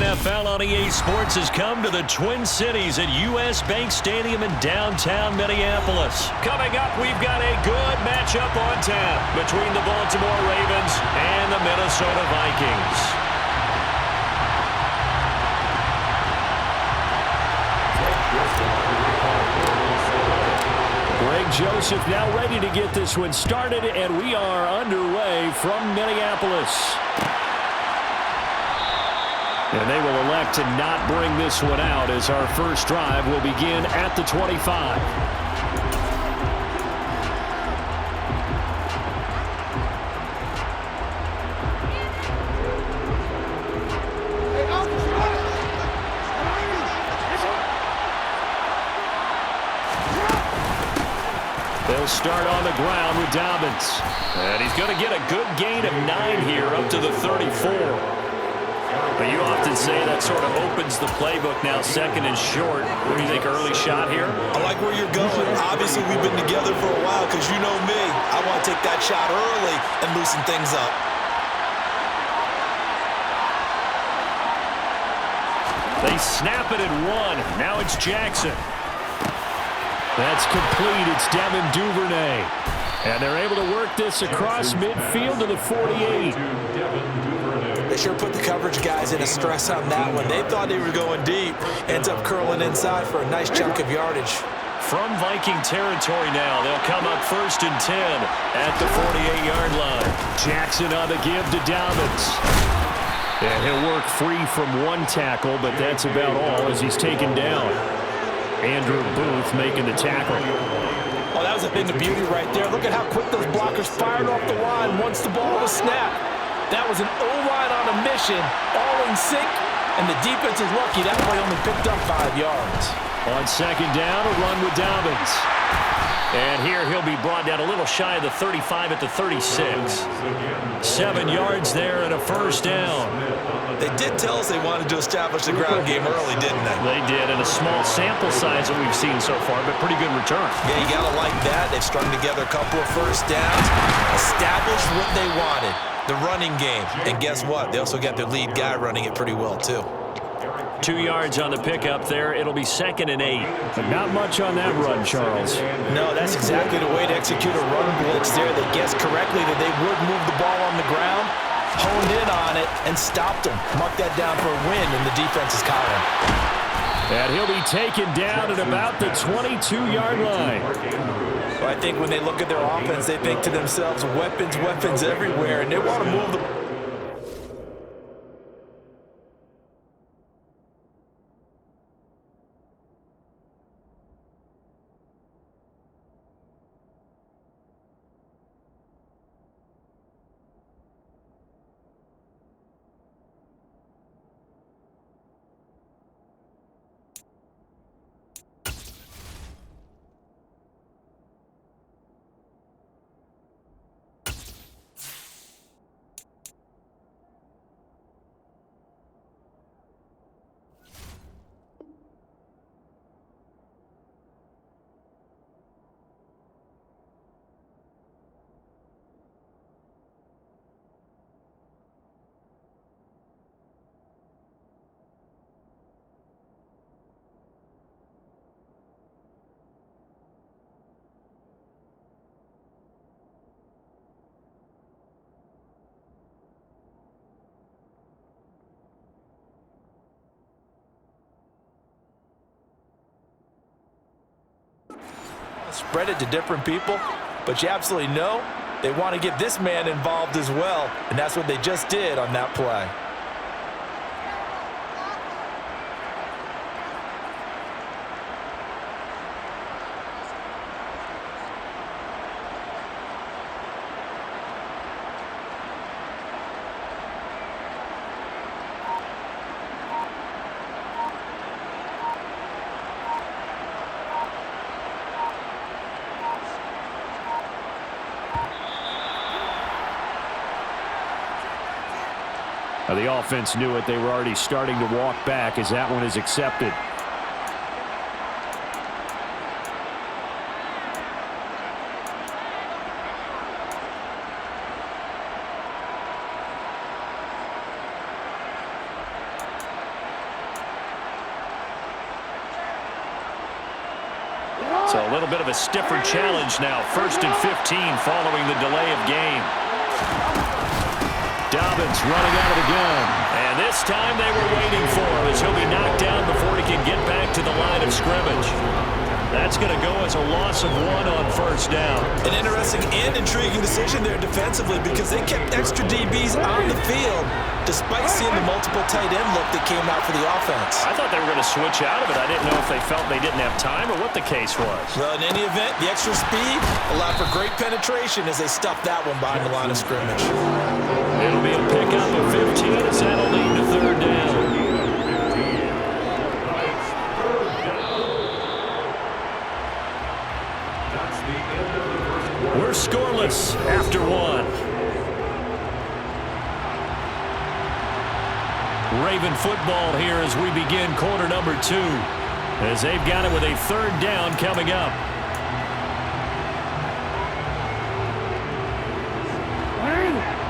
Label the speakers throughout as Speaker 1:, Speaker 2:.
Speaker 1: NFL on EA Sports has come to the Twin Cities at U.S. Bank Stadium in downtown Minneapolis. Coming up, we've got a good matchup on tap between the Baltimore Ravens and the Minnesota Vikings. Greg Joseph now ready to get this one started, and we are underway from Minneapolis. And they will elect to not bring this one out as our first drive will begin at the 25. They'll start on the ground with Dobbins. And he's going to get a good gain of 9 here up to the 34. But you often say that sort of opens the playbook now, second and short. What do you think, early shot here?
Speaker 2: I like where you're going. Obviously, we've been together for a while because you know me. I want to take that shot early and loosen things up.
Speaker 1: They snap it at 1. Now it's Jackson. That's complete. It's Devin Duvernay. And they're able to work this across midfield to the 48.
Speaker 2: They sure put the coverage guys in a stress on that one. They thought they were going deep. Ends up curling inside for a nice chunk of yardage.
Speaker 1: From Viking territory now, they'll come up 1st and 10 at the 48-yard line. Jackson on the give to Dobbins. And he'll work free from one tackle, but that's about all as he's taken down. Andrew Booth making the tackle.
Speaker 2: Oh, that was a thing of beauty right there. Look at how quick those blockers fired off the line once the ball was snapped. That was an O-line on a mission, all in sync, and the defense is lucky that play only picked up 5 yards.
Speaker 1: On second down, a run with Dobbins. And here he'll be brought down a little shy of the 35 at the 36. 7 yards there and a first down.
Speaker 2: They did tell us they wanted to establish the ground game early, didn't they?
Speaker 1: They did, and a small sample size that we've seen so far, but pretty good return.
Speaker 2: Yeah, you got to like that. They've strung together a couple of first downs, established what they wanted, the running game. And guess what? They also got their lead guy running it pretty well, too.
Speaker 1: 2 yards on the pickup there. It'll be 2nd and 8. But not much on that run, Charles.
Speaker 2: No, that's exactly the way to execute a run blitz there. They guessed correctly that they would move the ball on the ground, honed in on it, and stopped them. Mark that down for a win, and the defense is caught him.
Speaker 1: And he'll be taken down at about the 22-yard line.
Speaker 2: Well, I think when they look at their offense, they think to themselves, weapons, weapons everywhere, and they want to move the spread it to different people, but you absolutely know they want to get this man involved as well, and that's what they just did on that play.
Speaker 1: The offense knew it. They were already starting to walk back as that one is accepted. So a little bit of a stiffer challenge now. 1st and 15 following the delay of game. Dobbins running out of the gun. And this time they were waiting for him as he'll be knocked down before he can get back to the line of scrimmage. That's going to go as a loss of 1 on 1st down.
Speaker 2: An interesting and intriguing decision there defensively because they kept extra DBs on the field despite seeing the multiple tight end look that came out for the offense.
Speaker 1: I thought they were going to switch out of it. I didn't know if they felt they didn't have time or what the case was.
Speaker 2: Well, in any event, the extra speed allowed for great penetration as they stuffed that one behind the line of scrimmage.
Speaker 1: It'll be a pickup of 15 as that'll lead to 3rd down. We're scoreless after 1. Raven football here as we begin quarter number 2. As they've got it with a 3rd down coming up.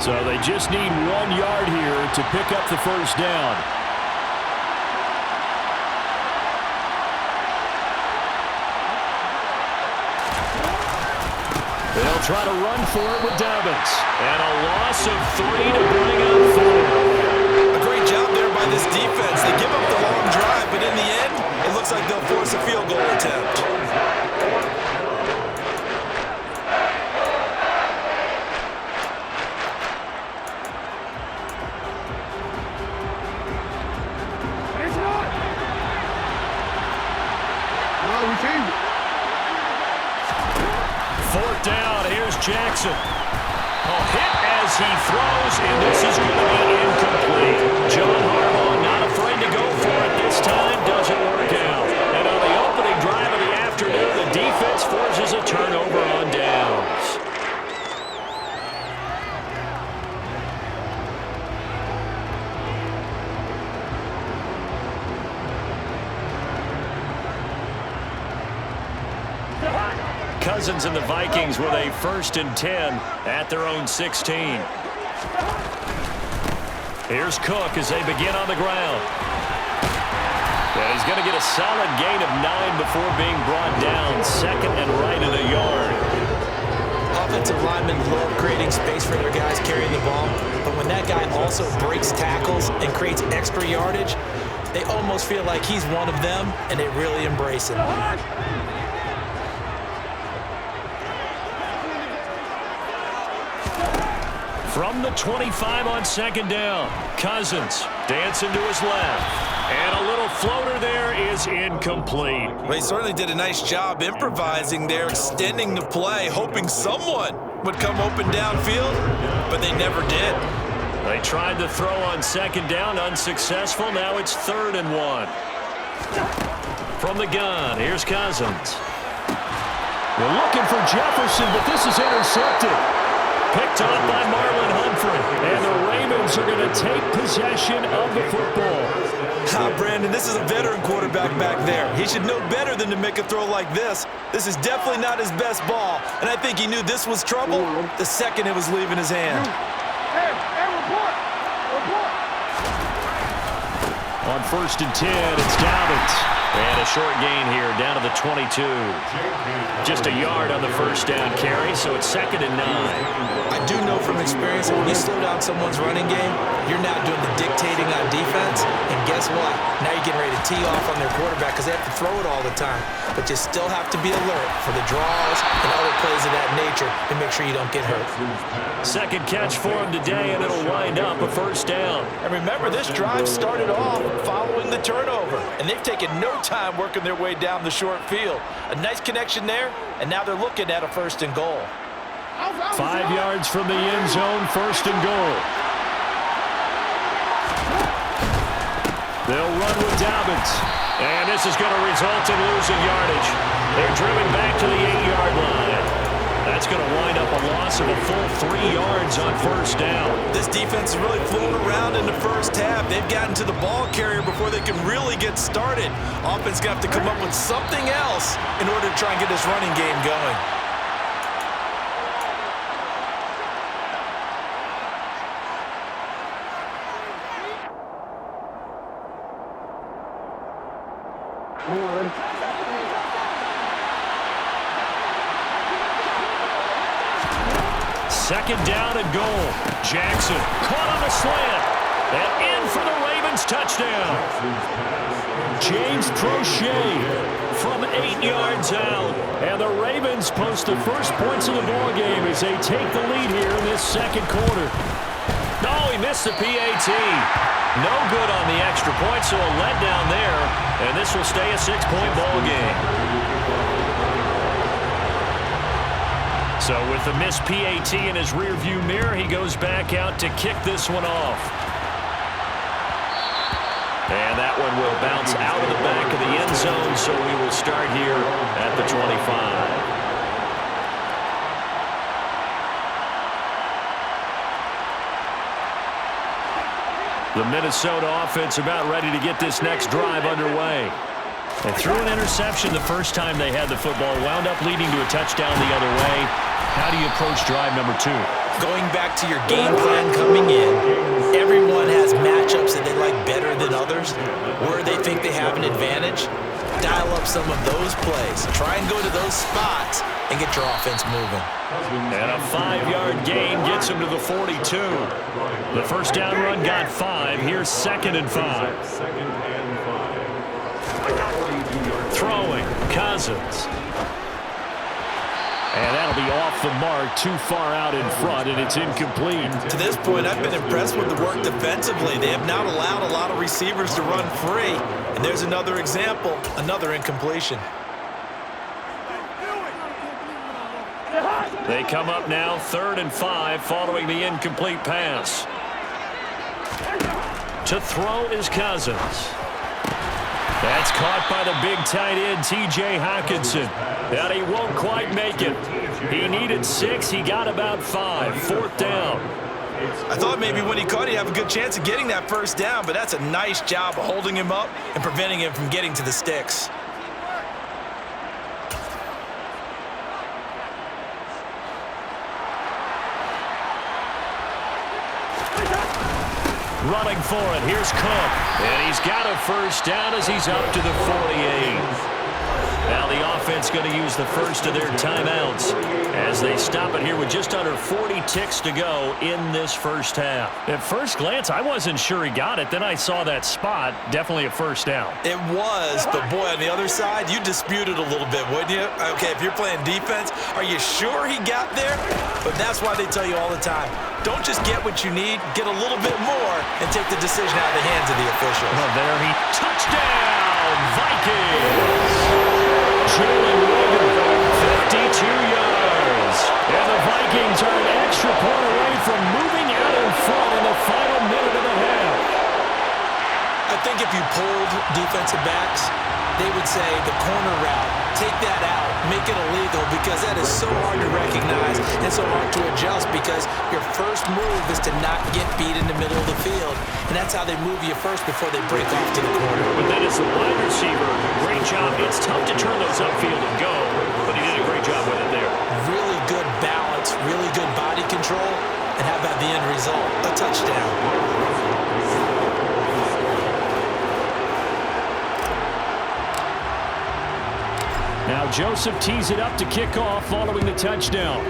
Speaker 1: So they just need 1 yard here to pick up the 1st down. They'll try to run for it with Dobbins. And a loss of 3 to bring up 4.
Speaker 2: A great job there by this defense. They give up the long drive, but in the end, it looks like they'll force a field goal attempt.
Speaker 1: Jackson. Hit as he throws, and this is going to be incomplete. John Harbaugh not afraid to go for it this time. Doesn't work out. And on the opening drive of the afternoon, the defense forces a turnover on downs. Cousins and the Vikings with a 1st and 10 at their own 16. Here's Cook as they begin on the ground. And he's going to get a solid gain of 9 before being brought down. 2nd and right in a yard.
Speaker 2: Offensive linemen love creating space for their guys carrying the ball. But when that guy also breaks tackles and creates extra yardage, they almost feel like he's one of them, and they really embrace him.
Speaker 1: From the 25 on 2nd down, Cousins dancing to his left. And a little floater there is incomplete.
Speaker 2: Well, he certainly did a nice job improvising there, extending the play, hoping someone would come open downfield, but they never did.
Speaker 1: They tried to throw on 2nd down, unsuccessful. Now it's 3rd and 1. From the gun, here's Cousins. They're looking for Jefferson, but this is intercepted. Picked up by Marlon Humphrey. And the Ravens are going to take possession of the football.
Speaker 2: Brandon, this is a veteran quarterback back there. He should know better than to make a throw like this. This is definitely not his best ball. And I think he knew this was trouble the second it was leaving his hand.
Speaker 3: Report!
Speaker 1: On 1st and 10, it's Dobbins. And a short gain here, down to the 22. Just a yard on the 1st down carry, so it's 2nd and 9.
Speaker 2: I do know from experience that when you slow down someone's running game, you're now doing the dictating on defense. And guess what? Now you're getting ready to tee off on their quarterback because they have to throw it all the time. But you still have to be alert for the draws and other plays of that nature to make sure you don't get hurt.
Speaker 1: 2nd catch for him today, and it'll wind up a 1st down.
Speaker 2: And remember, this drive started off following the turnover, and they've taken no time working their way down the short field. A nice connection there, and now they're looking at a 1st and goal.
Speaker 1: 5 yards from the end zone, 1st and goal. They'll run with Dobbins, and this is going to result in losing yardage. They're driven back to the 8-yard line. That's going to wind up a loss of a full 3 yards on 1st down.
Speaker 2: This defense is really flown around in the first half. They've gotten to the ball carrier before they can really get started. Offense going to have to come up with something else in order to try and get this running game going.
Speaker 1: Second down and goal. Jackson caught on the slant. And in for the Ravens touchdown. James Prochet from 8 yards out. And the Ravens post the first points of the ball game as they take the lead here in this second quarter. No, he missed the PAT. No good on the extra point, so a letdown there. And this will stay a 6-point ball game. So with the missed PAT in his rearview mirror, he goes back out to kick this one off. And that one will bounce out of the back of the end zone, so we will start here at the 25. The Minnesota offense about ready to get this next drive underway. They threw an interception the first time they had the football, wound up leading to a touchdown the other way. How do you approach drive number 2?
Speaker 2: Going back to your game plan coming in, everyone has matchups that they like better than others, where they think they have an advantage. Dial up some of those plays. Try and go to those spots and get your offense moving.
Speaker 1: And a 5-yard gain gets him to the 42. The first down run got 5. Here's 2nd and 5. Throwing, Cousins. And that'll be off the mark, too far out in front, and it's incomplete.
Speaker 2: To this point, I've been impressed with the work defensively. They have not allowed a lot of receivers to run free. And there's another example, another incompletion.
Speaker 1: They come up now, 3rd and 5, following the incomplete pass. To throw is Cousins. That's caught by the big tight end, T.J. Hockenson. And he won't quite make it. He needed 6. He got about 5. 4th down.
Speaker 2: I thought maybe when he caught it, he'd have a good chance of getting that first down, but that's a nice job of holding him up and preventing him from getting to the sticks.
Speaker 1: Running for it. Here's Cook. And he's got a first down as he's up to the 48. Now the offense going to use the first of their timeouts as they stop it here with just under 40 ticks to go in this first half. At first glance, I wasn't sure he got it. Then I saw that spot. Definitely a first down.
Speaker 2: It was, but boy, on the other side, you dispute it a little bit, wouldn't you? Okay, if you're playing defense, are you sure he got there? But that's why they tell you all the time, don't just get what you need, get a little bit more, and take the decision out of the hands of the officials.
Speaker 1: Well, there he touchdown, Vikings. Jalen Reagor, 52 yards. And the Vikings are an extra point away from moving out in front in the final minute of the half.
Speaker 2: I think if you pulled defensive backs, they would say the corner route, take that out, make it illegal, because that is so hard to recognize and so hard to adjust, because your first move is to not get beat in the middle of the field, and that's how they move you first before they break off to the corner.
Speaker 1: But then as a wide receiver, great job. It's tough to turn those upfield and go, but he did a great job with it there.
Speaker 2: Really good balance, really good body control, and how about the end result? A touchdown.
Speaker 1: Now Joseph tees it up to kick off following the touchdown.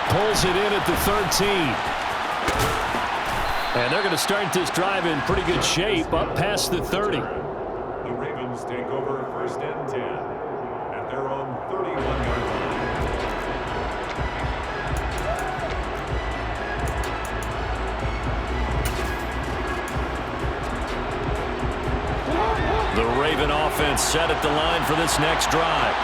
Speaker 1: Pulls it in at the 13. And they're going to start this drive in pretty good shape up past the 30.
Speaker 4: The Ravens take over 1st and 10 at their own 31-yard line.
Speaker 1: The Raven offense set at the line for this next drive.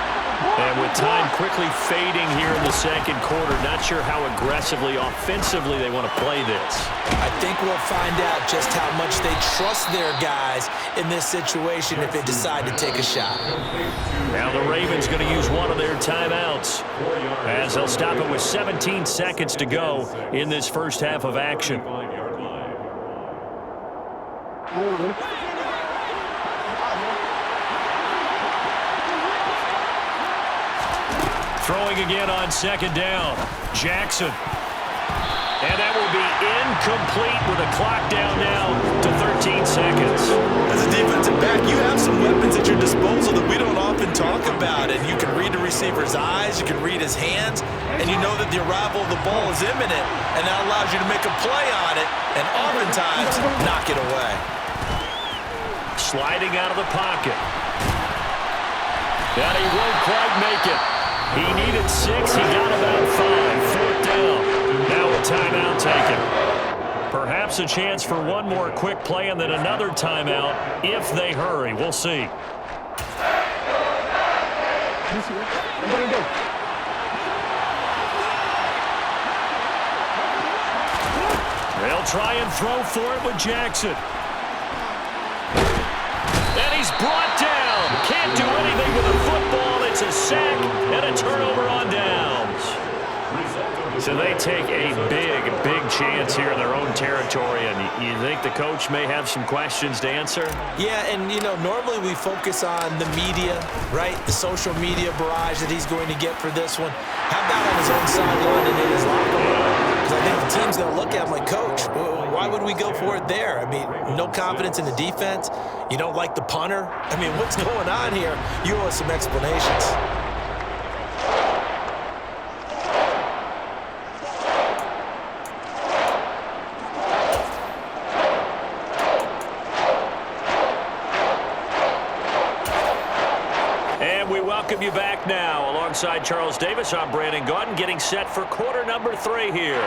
Speaker 1: And with time quickly fading here in the second quarter, not sure how aggressively, offensively they want to play this.
Speaker 2: I think we'll find out just how much they trust their guys in this situation if they decide to take a shot.
Speaker 1: Now the Ravens going to use one of their timeouts as they'll stop it with 17 seconds to go in this first half of action. Throwing again on 2nd down. Jackson. And that will be incomplete with a clock down now to 13 seconds.
Speaker 2: As a defensive back, you have some weapons at your disposal that we don't often talk about. about it. You can read the receiver's eyes, you can read his hands, and you know that the arrival of the ball is imminent, and that allows you to make a play on it, and oftentimes knock it away.
Speaker 1: Sliding out of the pocket. And he won't quite make it. He needed 6. He got about 5. 4th down. Now a timeout taken. Perhaps a chance for one more quick play and then another timeout if they hurry. We'll see. They'll try and throw for it with Jackson. And he's brought down. Can't do anything with the football. It's a sack and a turnover on downs. So they take a big chance here in their own territory, and you think the coach may have some questions to answer?
Speaker 2: Yeah, and, you know, normally we focus on the media, right, the social media barrage that he's going to get for this one. How about on his own sideline and in his locker room? Because I think the team's going to look at him like, Coach, why would we go for it there? I mean, no confidence in the defense. You don't like the punter. I mean, what's going on here? You owe us some explanations.
Speaker 1: Welcome you back now. Alongside Charles Davis, I'm Brandon Gaudin, getting set for quarter number 3 here.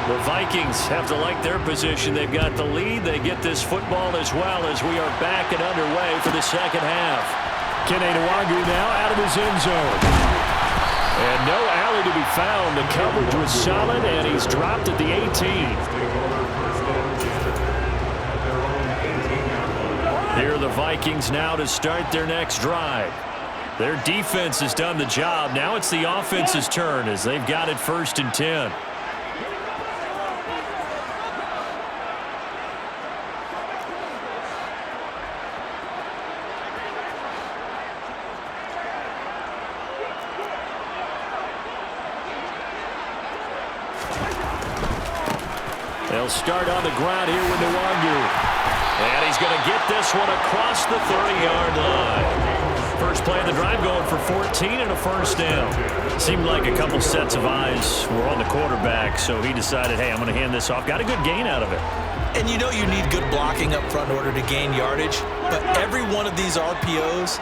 Speaker 1: The Vikings have to like their position. They've got the lead. They get this football as well as we are back and underway for the second half. Kene Nwangu now out of his end zone. And no alley to be found. The coverage was solid, and he's dropped at the 18. Here are the Vikings now to start their next drive. Their defense has done the job. Now it's the offense's turn as they've got it 1st and 10. They'll start on the ground here with Nwangu. And he's going to get this one across the 30-yard line. First play of the drive going for 14 and a 1st down. Seemed like a couple sets of eyes were on the quarterback, so he decided, hey, I'm going to hand this off. Got a good gain out of it.
Speaker 2: And you know you need good blocking up front in order to gain yardage, but every one of these RPOs,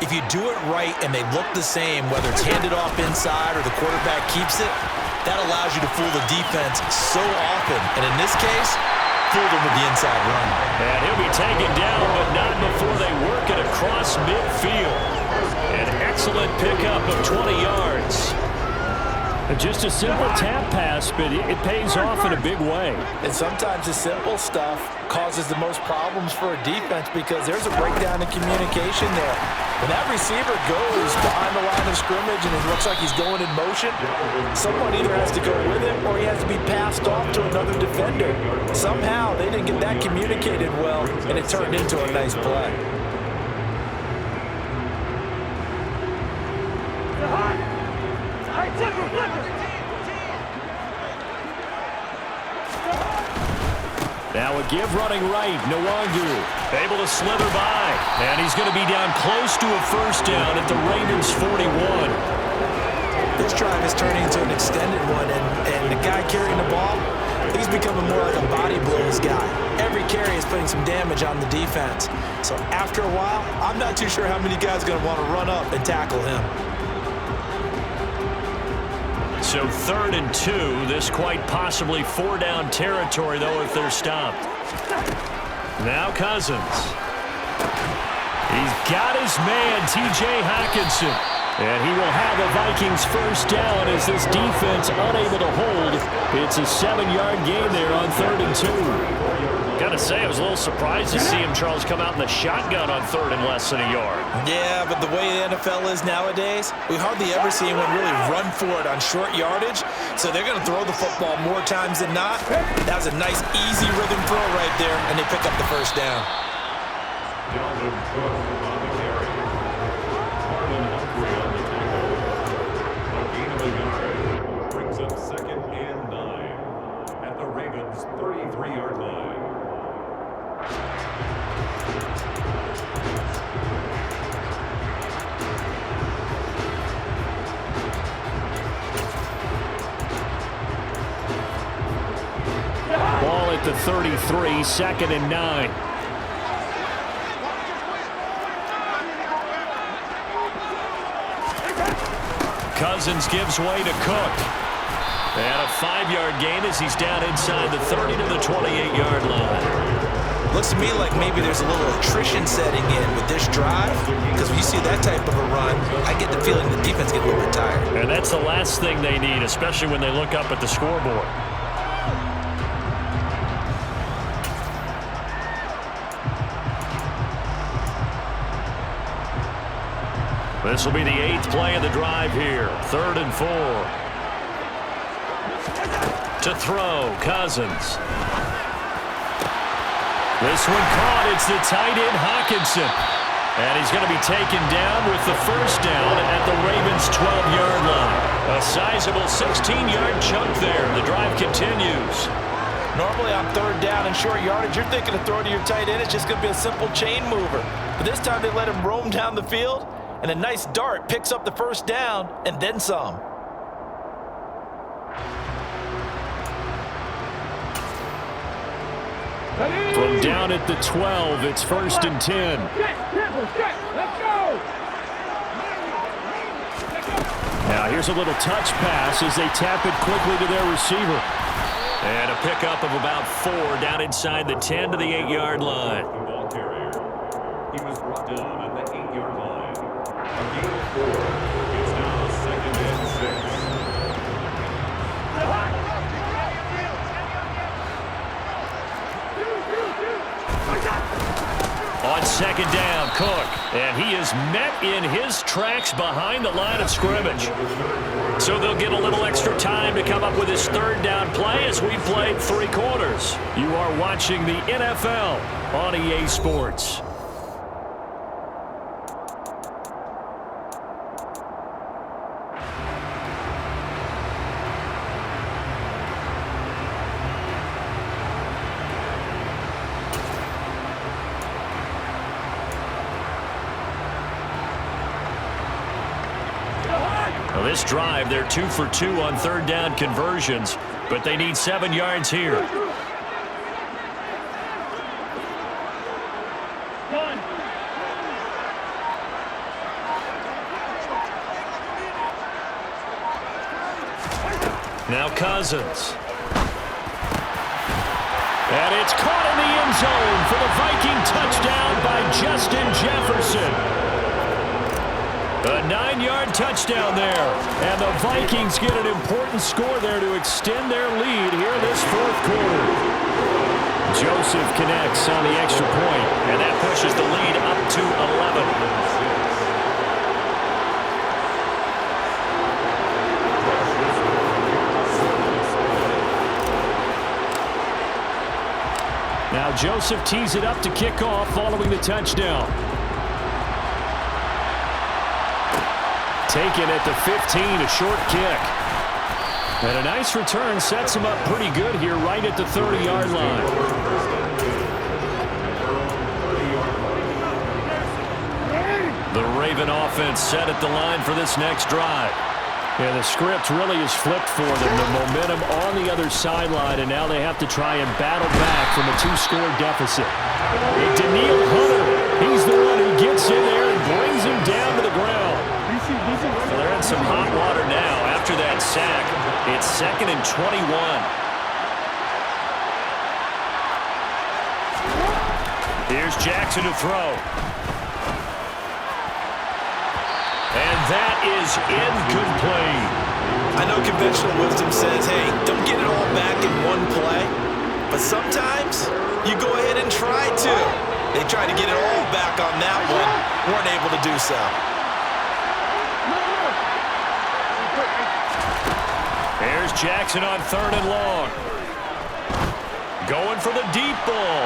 Speaker 2: if you do it right and they look the same, whether it's handed off inside or the quarterback keeps it, that allows you to fool the defense so often. And in this case, fooled him with the inside run.
Speaker 1: And he'll be taken down, but not before they work it across midfield. An excellent pickup of 20 yards. Just a simple tap pass, but it pays off in a big way.
Speaker 2: And sometimes the simple stuff causes the most problems for a defense because there's a breakdown in communication there. When that receiver goes behind the line of scrimmage and it looks like he's going in motion, someone either has to go with him or he has to be passed off to another defender. Somehow they didn't get that communicated well, and it turned into a nice play.
Speaker 1: Now a give running right. Nwangu able to slither by. And he's going to be down close to a 1st down at the Ravens 41.
Speaker 2: This drive is turning into an extended one, and the guy carrying the ball, he's becoming more like a body blows guy. Every carry is putting some damage on the defense. So after a while, I'm not too sure how many guys are going to want to run up and tackle him.
Speaker 1: So 3rd and 2. This quite possibly 4-down territory, though, if they're stopped. Now Cousins. He's got his man, T.J. Hockenson. And he will have a Vikings 1st down as this defense unable to hold. It's a 7-yard gain there on 3rd and 2. Got to say, I was a little surprised to see him, Charles, come out in the shotgun on 3rd and less than a yard.
Speaker 2: Yeah, but the way the NFL is nowadays, we hardly ever see anyone really run for it on short yardage. So they're going to throw the football more times than not. That was a nice, easy rhythm throw right there, and they pick up the 1st down.
Speaker 4: Brings up 2nd and 9 at the Ravens' 33-yard line.
Speaker 1: 33, 2nd and 9. Cousins gives way to Cook. And a 5-yard gain as he's down inside the 30 to the 28-yard line.
Speaker 2: Looks to me like maybe there's a little attrition setting in with this drive, because when you see that type of a run, I get the feeling the defense gets a little bit tired.
Speaker 1: And that's the last thing they need, especially when they look up at the scoreboard. This will be the 8th play of the drive here. 3rd and 4. To throw, Cousins. This one caught. It's the tight end, Hawkinson. And he's going to be taken down with the first down at the Ravens' 12-yard line. A sizable 16-yard chunk there. The drive continues.
Speaker 2: Normally on 3rd down and short yardage, you're thinking of throwing to your tight end. It's just going to be a simple chain mover. But this time they let him roam down the field. And a nice dart picks up the first down and then some.
Speaker 1: From down at the 12, it's 1st and 10.
Speaker 3: Let's go!
Speaker 1: Now here's a little touch pass as they tap it quickly to their receiver. And a pickup of about 4 down inside the 10 to the 8-yard line.
Speaker 4: The ball carrier. He was brought down at the 8-yard line. A gain of 4. It's now 2nd and 6.
Speaker 1: On 2nd down, Cook. And he is met in his tracks behind the line of scrimmage. So they'll get a little extra time to come up with his 3rd down play as we played 3 quarters. You are watching the NFL on EA Sports. This drive, they're 2 for 2 on 3rd down conversions, but they need 7 yards here. Now Cousins. And it's caught in the end zone for the Viking touchdown by Justin Jefferson. A 9-yard touchdown there. And the Vikings get an important score there to extend their lead here in this 4th quarter. Joseph connects on the extra point, and that pushes the lead up to 11. Now Joseph tees it up to kick off following the touchdown. Taken at the 15, a short kick. And a nice return sets him up pretty good here right at the 30-yard line. The Raven offense set at the line for this next drive. Yeah, the script really is flipped for them. The momentum on the other sideline, and now they have to try and battle back from a 2-score deficit. And Daniil Hunter, he's the one who gets in there and brings him down to the ground. Well, they're in some hot water now after that sack. It's 2nd and 21. Here's Jackson to throw. And that is incomplete.
Speaker 2: I know conventional wisdom says, hey, don't get it all back in one play. But sometimes you go ahead and try to. They tried to get it all back on that one. Weren't able to do so.
Speaker 1: There's Jackson on 3rd and long. Going for the deep ball.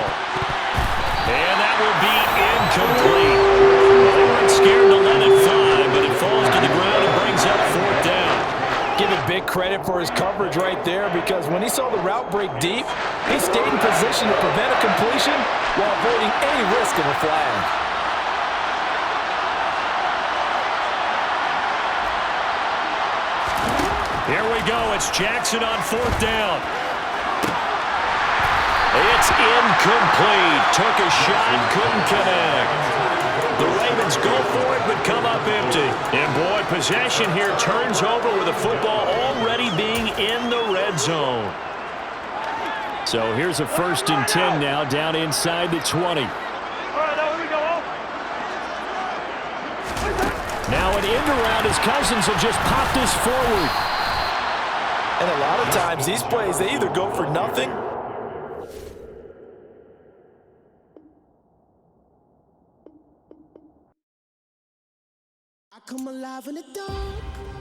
Speaker 1: And that will be incomplete. Well, they weren't scared to let it fly, but it falls to the ground and brings up 4th down.
Speaker 2: Give it big credit for his coverage right there, because when he saw the route break deep, he stayed in position to prevent a completion while avoiding any risk of a flag.
Speaker 1: Here we go. It's Jackson on 4th down. It's incomplete. Took a shot, couldn't connect. The Ravens go for it, but come up empty. And boy, possession here turns over with the football already being in the red zone. So here's a 1st and 10 now, down inside the 20. Now an end around as Cousins will just pop this forward.
Speaker 2: And a lot of times, these plays, they either go for nothing.
Speaker 5: I come alive in the dark.